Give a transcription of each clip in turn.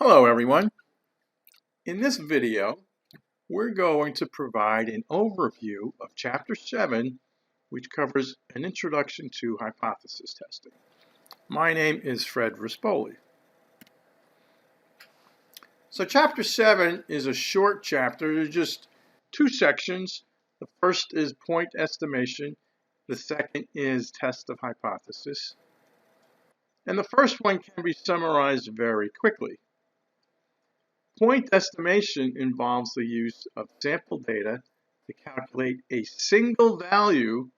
Hello everyone. In this video, we're going to provide an overview of Chapter 7, which covers an introduction to hypothesis testing. My name is Fred Rispoli. So Chapter 7 is a short chapter. There's just two sections. The first is point estimation. The second is test of hypothesis. And the first one can be summarized very quickly. Point estimation involves the use of sample data to calculate a single value,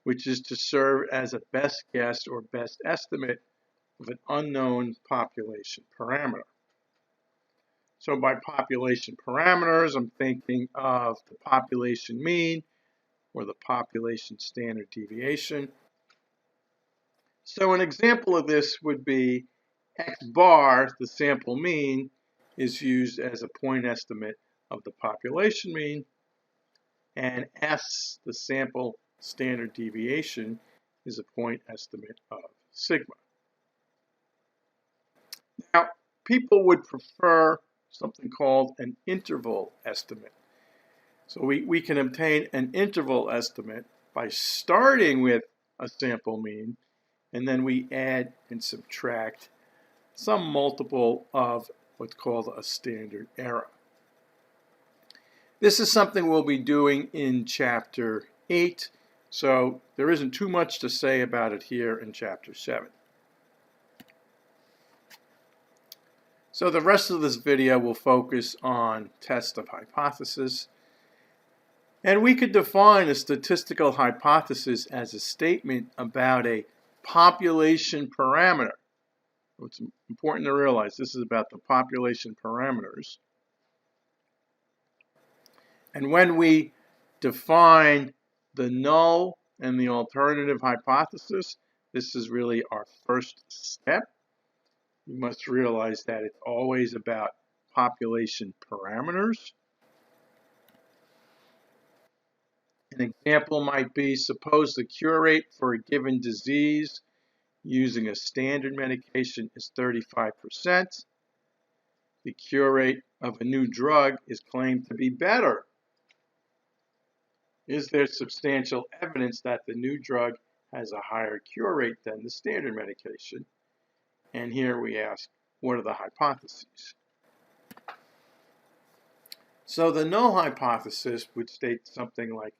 which is to serve as a best guess or best estimate of an unknown population parameter. So by population parameters, I'm thinking of the population mean or the population standard deviation. So an example of this would be X bar, the sample mean, is used as a point estimate of the population mean, and S, the sample standard deviation, is a point estimate of sigma. Now, people would prefer something called an interval estimate. So we can obtain an interval estimate by starting with a sample mean, and then we add and subtract some multiple of what's called a standard error. This is something we'll be doing in Chapter 8, so there isn't too much to say about it here in Chapter 7. So the rest of this video will focus on test of hypothesis. And we could define a statistical hypothesis as a statement about a population parameter. It's important to realize this is about the population parameters. And when we define the null and the alternative hypothesis, this is really our first step. You must realize that it's always about population parameters. An example might be, suppose the cure rate for a given disease using a standard medication is 35%. The cure rate of a new drug is claimed to be better. Is there substantial evidence that the new drug has a higher cure rate than the standard medication? And here we ask, what are the hypotheses? So the null hypothesis would state something like,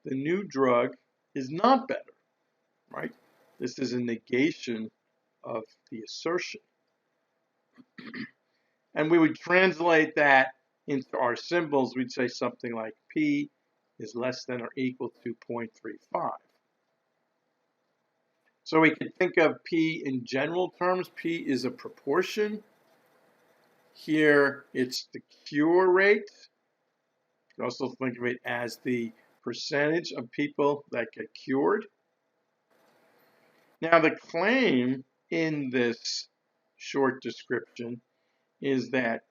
the new drug is not better, right? This is a negation of the assertion. And we would translate that into our symbols. We'd say something like P is less than or equal to 0.35. So we can think of P in general terms. P is a proportion. Here it's the cure rate. You can also think of it as the percentage of people that get cured. Now the claim in this short description is that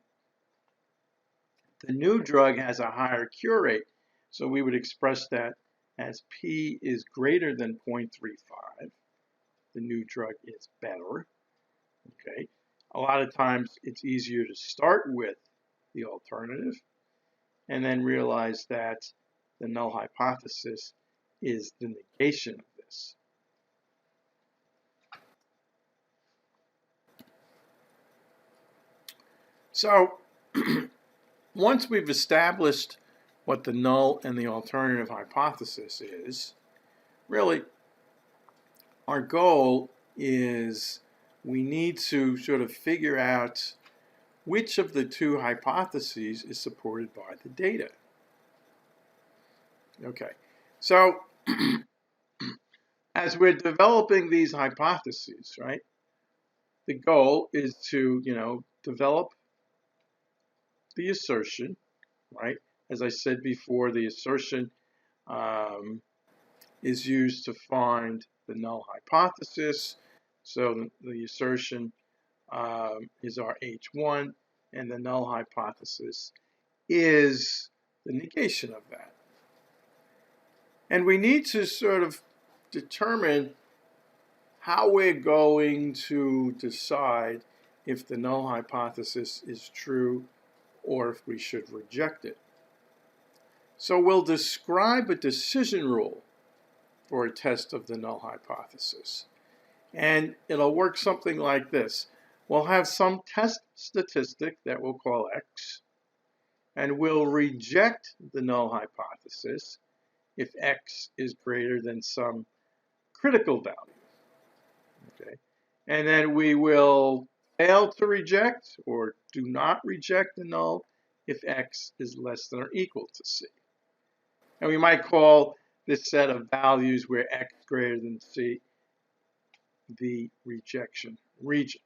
the new drug has a higher cure rate. So we would express that as P is greater than 0.35. The new drug is better. Okay. A lot of times it's easier to start with the alternative and then realize that the null hypothesis is the negation of this. So once we've established what the null and the alternative hypothesis is, really our goal is we need to sort of figure out which of the two hypotheses is supported by the data. Okay, so as we're developing these hypotheses, right, the goal is to, develop the assertion, right? As I said before, the assertion is used to find the null hypothesis. So the assertion is our H1, and the null hypothesis is the negation of that. And we need to sort of determine how we're going to decide if the null hypothesis is true or if we should reject it. So we'll describe a decision rule for a test of the null hypothesis. And it'll work something like this. We'll have some test statistic that we'll call x, and we'll reject the null hypothesis if x is greater than some critical value. Okay? And then we will fail to reject or do not reject the null if x is less than or equal to c. And we might call this set of values where x greater than c the rejection region.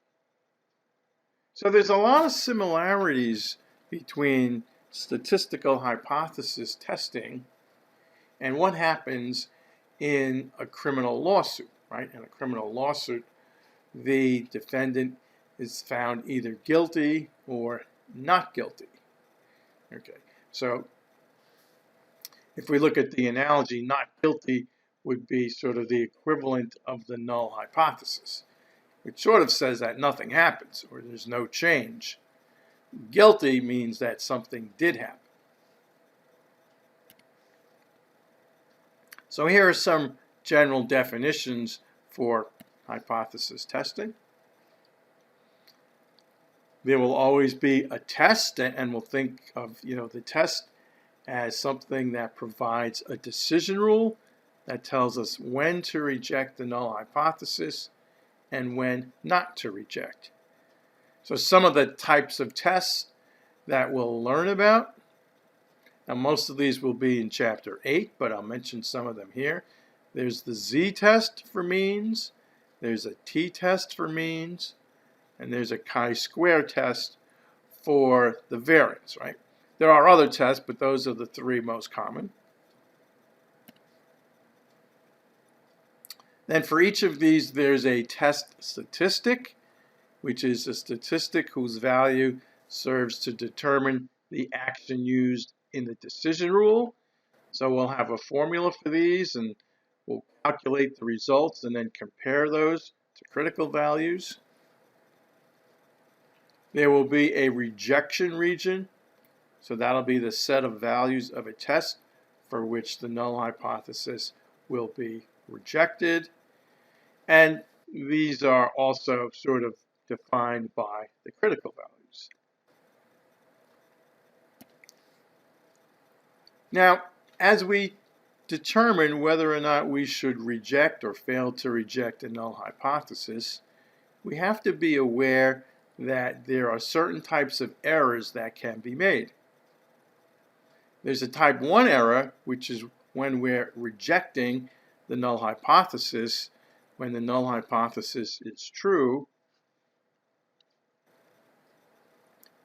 So there's a lot of similarities between statistical hypothesis testing and what happens in a criminal lawsuit, right? In a criminal lawsuit, the defendant is found either guilty or not guilty. Okay, so if we look at the analogy, not guilty would be sort of the equivalent of the null hypothesis, which sort of says that nothing happens or there's no change. Guilty means that something did happen. So here are some general definitions for hypothesis testing. There will always be a test, and we'll think of the test as something that provides a decision rule that tells us when to reject the null hypothesis and when not to reject. So some of the types of tests that we'll learn about, now most of these will be in Chapter 8, but I'll mention some of them here. There's the z-test for means, there's a t-test for means, and there's a chi-square test for the variance, right? There are other tests, but those are the three most common. Then for each of these, there's a test statistic, which is a statistic whose value serves to determine the action used in the decision rule. So we'll have a formula for these, and we'll calculate the results and then compare those to critical values. There will be a rejection region, so that'll be the set of values of a test for which the null hypothesis will be rejected. And these are also sort of defined by the critical values. Now, as we determine whether or not we should reject or fail to reject a null hypothesis, we have to be aware that there are certain types of errors that can be made. There's a type 1 error, which is when we're rejecting the null hypothesis when the null hypothesis is true.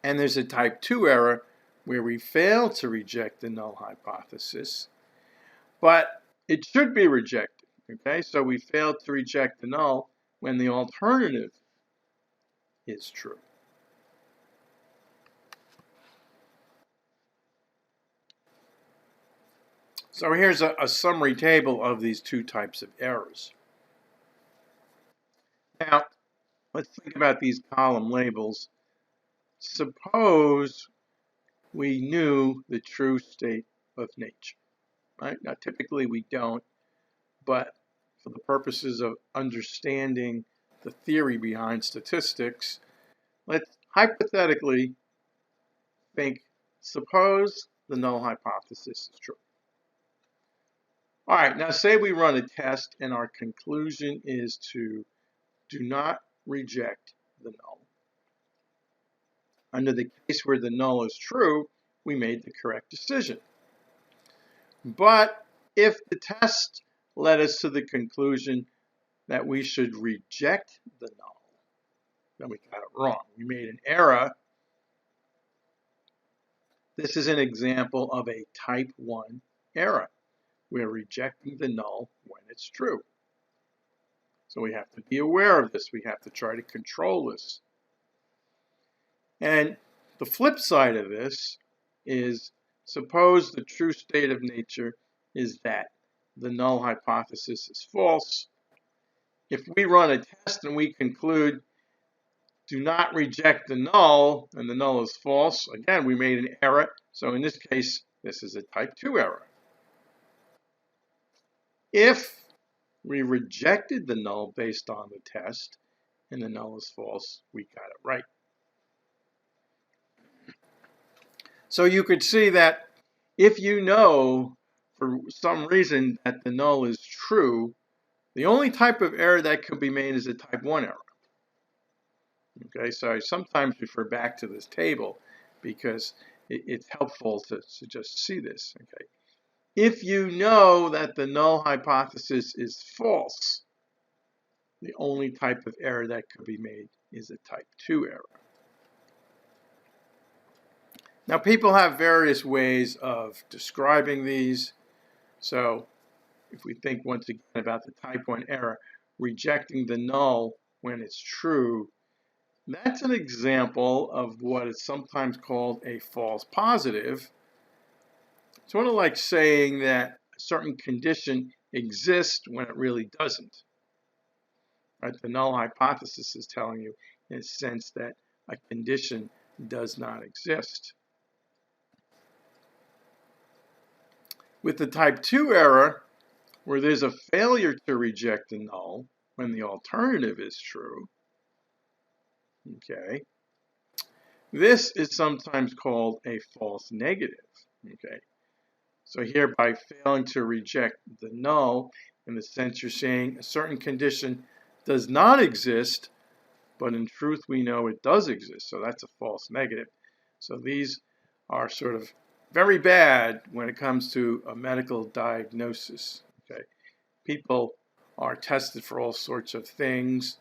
And there's a type 2 error where we fail to reject the null hypothesis, but it should be rejected. Okay, so we fail to reject the null when the alternative is true. So here's a summary table of these two types of errors. Now, let's think about these column labels. Suppose we knew the true state of nature, right? Now, typically we don't, but for the purposes of understanding the theory behind statistics, let's hypothetically think, suppose the null hypothesis is true. All right, now say we run a test and our conclusion is to do not reject the null. Under the case where the null is true, we made the correct decision. But if the test led us to the conclusion that we should reject the null, then we got it wrong. We made an error. This is an example of a type 1 error. We're rejecting the null when it's true. So we have to be aware of this. We have to try to control this. And the flip side of this is, suppose the true state of nature is that the null hypothesis is false. If we run a test and we conclude do not reject the null, and the null is false. Again, we made an error. So in this case, this is a type 2 error. If we rejected the null based on the test, and the null is false, we got it right. So you could see that if you know for some reason that the null is true, the only type of error that could be made is a type 1 error. Okay, so I sometimes refer back to this table because it's helpful to just see this. Okay, if you know that the null hypothesis is false, the only type of error that could be made is a type 2 error. Now, people have various ways of describing these. So if we think once again about the type 1 error, rejecting the null when it's true, that's an example of what is sometimes called a false positive. Sort of like saying that a certain condition exists when it really doesn't. Right? The null hypothesis is telling you, in a sense, that a condition does not exist. With the type 2 error, where there's a failure to reject the null when the alternative is true, okay, this is sometimes called a false negative. Okay, so here by failing to reject the null, in the sense you're saying a certain condition does not exist, but in truth we know it does exist. So that's a false negative. So these are sort of very bad when it comes to a medical diagnosis. Okay, people are tested for all sorts of things.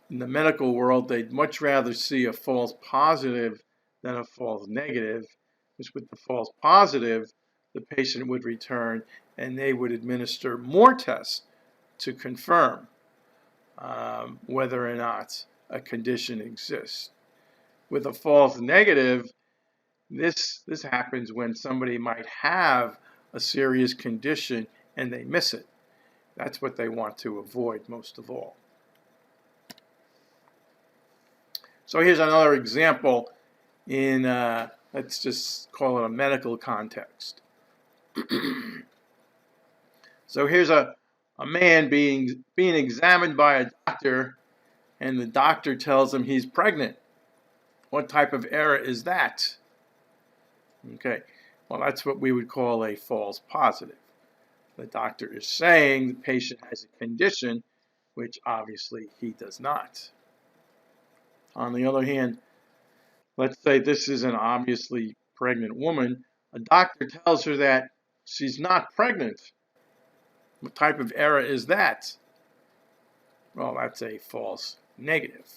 In the medical world, they'd much rather see a false positive than a false negative, because with the false positive, the patient would return and they would administer more tests to confirm whether or not a condition exists. With a false negative, this happens when somebody might have a serious condition and they miss it. That's what they want to avoid most of all. So here's another example in, let's just call it a medical context. So here's a man being examined by a doctor, and the doctor tells him he's pregnant. What type of error is that? Okay, well, that's what we would call a false positive. The doctor is saying the patient has a condition, which obviously he does not. On the other hand, let's say this is an obviously pregnant woman. A doctor tells her that she's not pregnant. What type of error is that? Well, that's a false negative,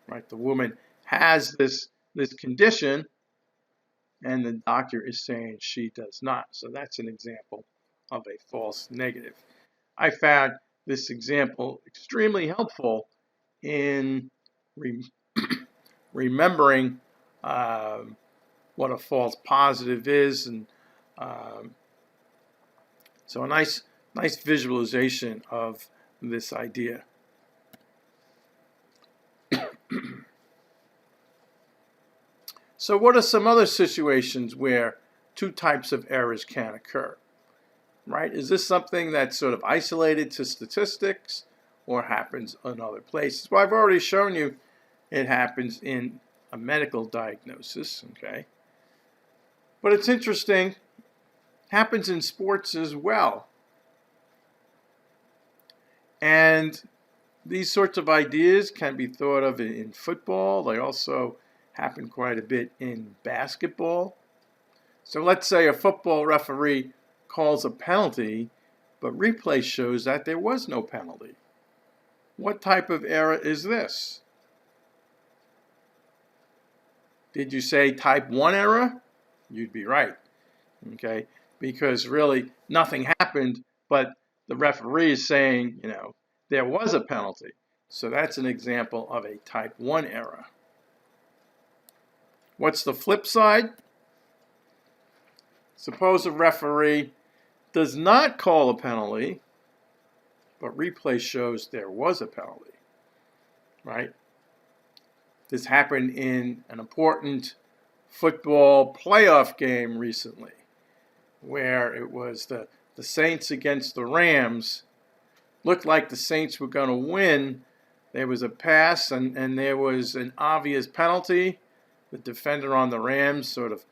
right? The woman has this condition, and the doctor is saying she does not. So that's an example of a false negative. I found this example extremely helpful in remembering what a false positive is, and so a nice visualization of this idea. So what are some other situations where two types of errors can occur? Right? Is this something that's sort of isolated to statistics or happens in other places? Well, I've already shown you it happens in a medical diagnosis, okay? But it's interesting, happens in sports as well. And these sorts of ideas can be thought of in football. They also happen quite a bit in basketball. So let's say a football referee calls a penalty, but replay shows that there was no penalty. What type of error is this? Did you say type 1 error? You'd be right, okay? Because really nothing happened, but the referee is saying, there was a penalty. So that's an example of a type 1 error. What's the flip side? Suppose a referee does not call a penalty, but replay shows there was a penalty, right? This happened in an important football playoff game recently, where it was the Saints against the Rams. Looked like the Saints were going to win. There was a pass, and there was an obvious penalty. The defender on the Rams sort of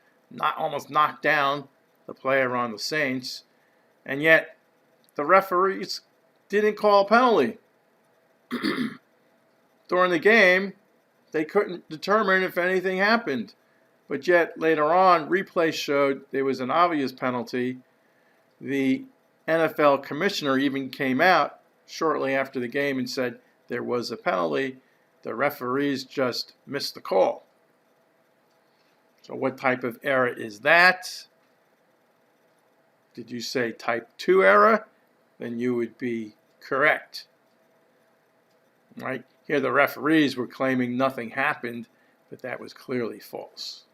almost knocked down the player on the Saints, and yet the referees didn't call a penalty. During the game, they couldn't determine if anything happened. But yet, later on, replay showed there was an obvious penalty. The NFL commissioner even came out shortly after the game and said there was a penalty. The referees just missed the call. So what type of error is that? Did you say type 2 error? Then you would be correct. Right? Here the referees were claiming nothing happened, but that was clearly false.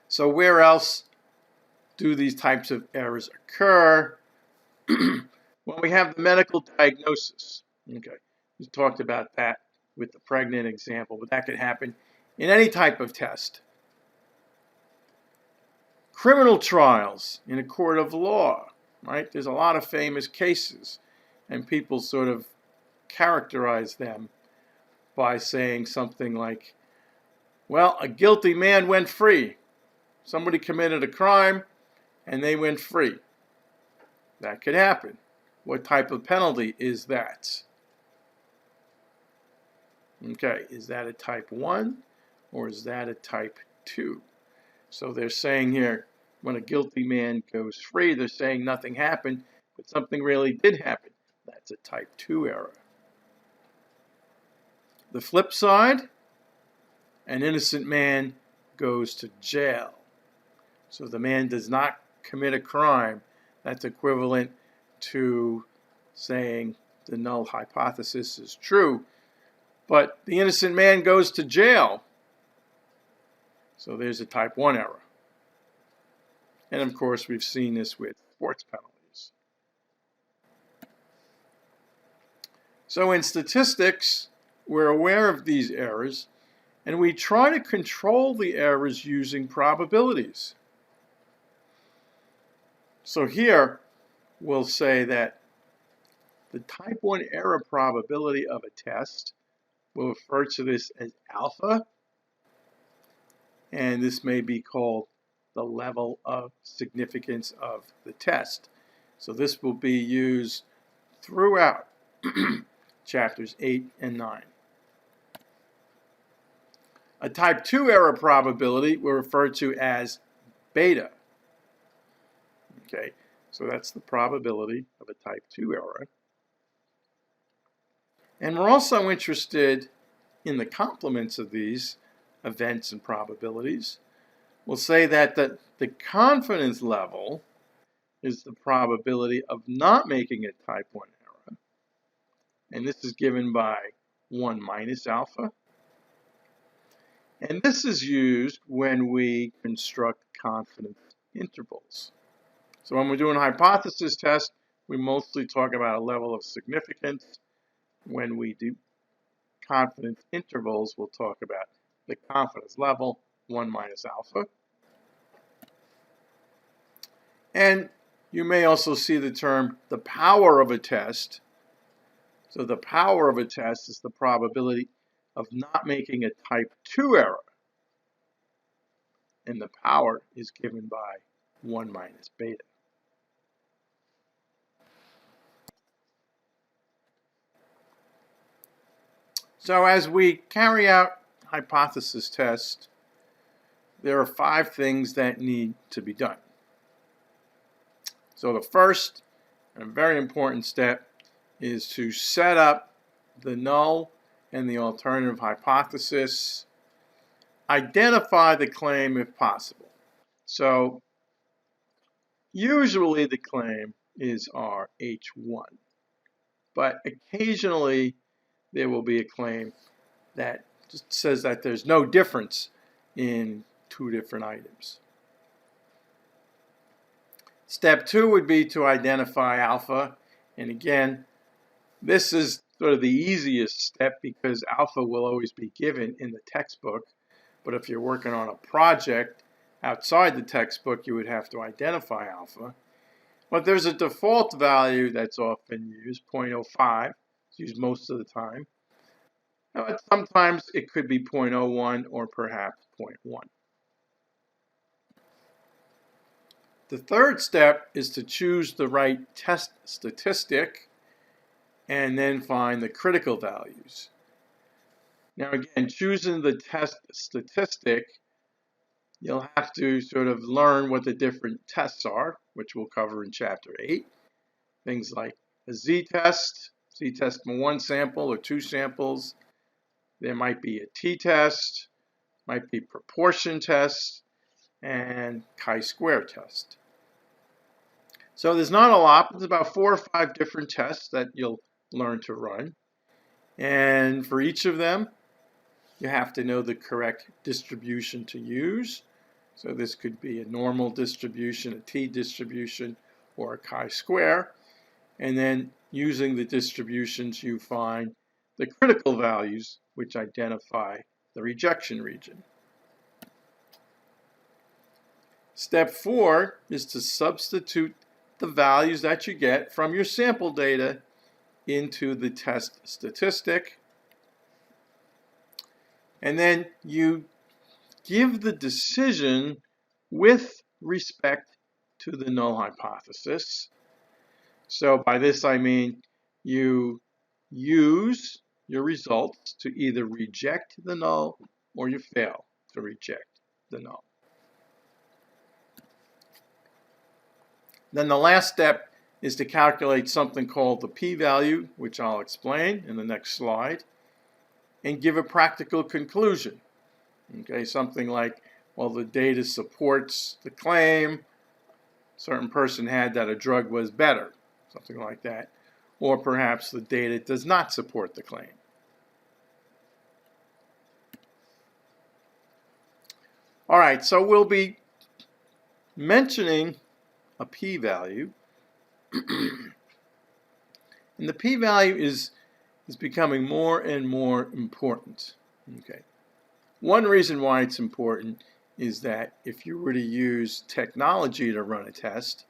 So where else do these types of errors occur? Well, we have the medical diagnosis. Okay, we talked about that with the pregnant example, but that could happen in any type of test. Criminal trials in a court of law, right? There's a lot of famous cases, and people sort of characterize them by saying something like, well, a guilty man went free. Somebody committed a crime, and they went free. That could happen. What type of penalty is that? Okay, is that a type 1 or is that a type 2? So they're saying here, when a guilty man goes free, they're saying nothing happened, but something really did happen. That's a type 2 error. The flip side, an innocent man goes to jail. So the man does not commit a crime. That's equivalent to saying the null hypothesis is true. But the innocent man goes to jail. So there's a type 1 error. And of course, we've seen this with sports penalties. So in statistics, we're aware of these errors, and we try to control the errors using probabilities. So here, we'll say that the type 1 error probability of a test, we'll refer to this as alpha, and this may be called the level of significance of the test. So this will be used throughout chapters 8 and 9. A type 2 error probability we'll refer to as beta. Okay, so that's the probability of a type 2 error. And we're also interested in the complements of these events and probabilities. We'll say that the confidence level is the probability of not making a type 1 error. And this is given by 1 minus alpha. And this is used when we construct confidence intervals. So when we're doing a hypothesis test, we mostly talk about a level of significance. When we do confidence intervals, we'll talk about the confidence level, 1 minus alpha. And you may also see the term the power of a test. So the power of a test is the probability of not making a type 2 error. And the power is given by 1 minus beta. So as we carry out hypothesis tests, there are 5 things that need to be done. So the first and very important step is to set up the null and the alternative hypothesis. Identify the claim if possible. So usually the claim is our H1, but occasionally there will be a claim that just says that there's no difference in 2 different items. Step 2 would be to identify alpha, and again, this is sort of the easiest step because alpha will always be given in the textbook. But if you're working on a project outside the textbook, you would have to identify alpha. But there's a default value that's often used, 0.05. It's used most of the time. But sometimes it could be 0.01 or perhaps 0.1. The third step is to choose the right test statistic and then find the critical values. Now again, choosing the test statistic, you'll have to sort of learn what the different tests are, which we'll cover in Chapter 8. Things like a z-test from one sample or two samples. There might be a t-test, might be proportion test, and chi-square test. So there's not a lot, but there's about 4 or 5 different tests that you'll learn to run. And for each of them, you have to know the correct distribution to use. So this could be a normal distribution, a t-distribution, or a chi-square. And then using the distributions, you find the critical values, which identify the rejection region. Step 4 is to substitute the values that you get from your sample data into the test statistic. And then you give the decision with respect to the null hypothesis. So by this I mean you use your results to either reject the null or you fail to reject the null. Then the last step is to calculate something called the p-value, which I'll explain in the next slide, and give a practical conclusion. Okay, something like, well, the data supports the claim, a certain person had that a drug was better, something like that. Or perhaps the data does not support the claim. All right, so we'll be mentioning a p-value. And the p-value is becoming more and more important. Okay. One reason why it's important is that if you were to use technology to run a test,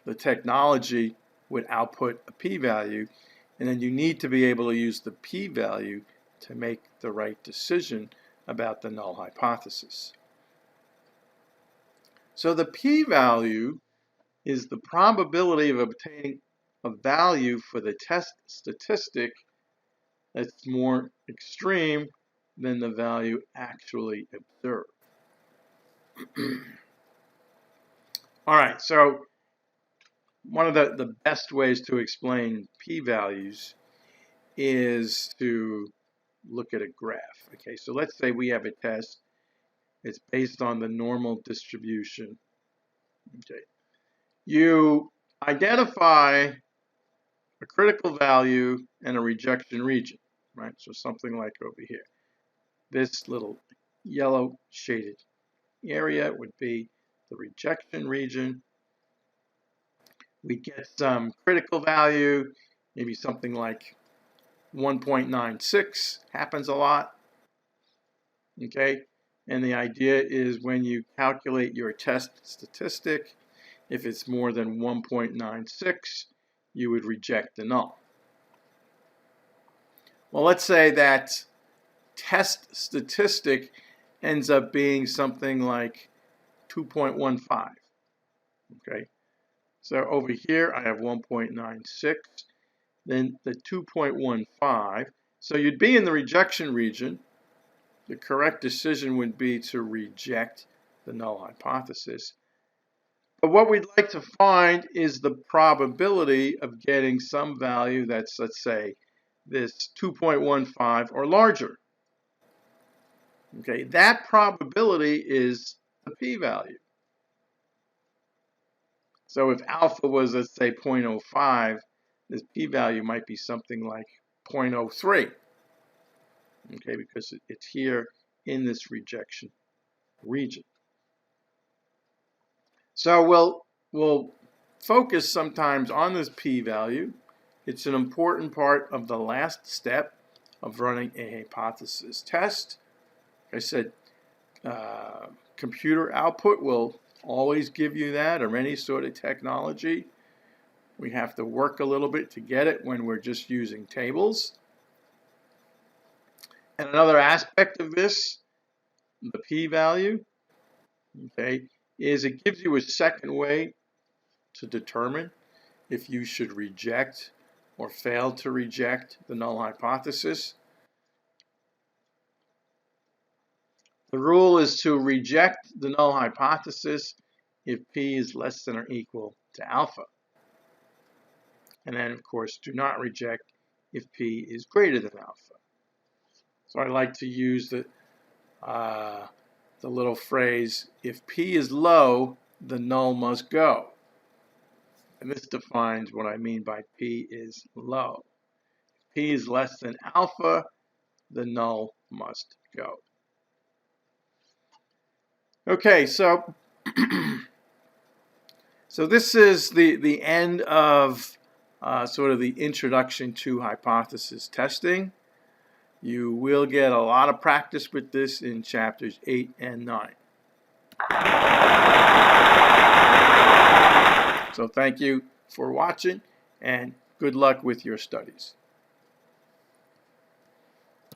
the technology would output a p-value, and then you need to be able to use the p-value to make the right decision about the null hypothesis. So the p-value is the probability of obtaining a value for the test statistic that's more extreme than the value actually observed. All right, so one of the best ways to explain p-values is to look at a graph. Okay, so let's say we have a test. It's based on the normal distribution. Okay, you identify a critical value and a rejection region, right? So something like over here. This little yellow shaded area would be the rejection region. We get some critical value, maybe something like 1.96, happens a lot. Okay, and the idea is when you calculate your test statistic, if it's more than 1.96, you would reject the null. Well, let's say that test statistic ends up being something like 2.15. Okay, so over here I have 1.96, then the 2.15. So you'd be in the rejection region. The correct decision would be to reject the null hypothesis. But what we'd like to find is the probability of getting some value that's, let's say, this 2.15 or larger. Okay, that probability is the p-value. So if alpha was, let's say, 0.05, this p-value might be something like 0.03. Okay, because it's here in this rejection region. So we'll focus sometimes on this p-value It's an important part of the last step of running a hypothesis test. Like I said, computer output will always give you that, or any sort of technology. We have to work a little bit to get it when we're just using tables. And another aspect of this, the p-value, okay, is it gives you a second way to determine if you should reject or fail to reject the null hypothesis. The rule is to reject the null hypothesis if p is less than or equal to alpha. And then, of course, do not reject if p is greater than alpha. So I like to use the little phrase, if p is low, the null must go. And this defines what I mean by p is low. If p is less than alpha, the null must go. Okay, so this is the end of sort of the introduction to hypothesis testing. You will get a lot of practice with this in chapters 8 and 9. So thank you for watching, and good luck with your studies.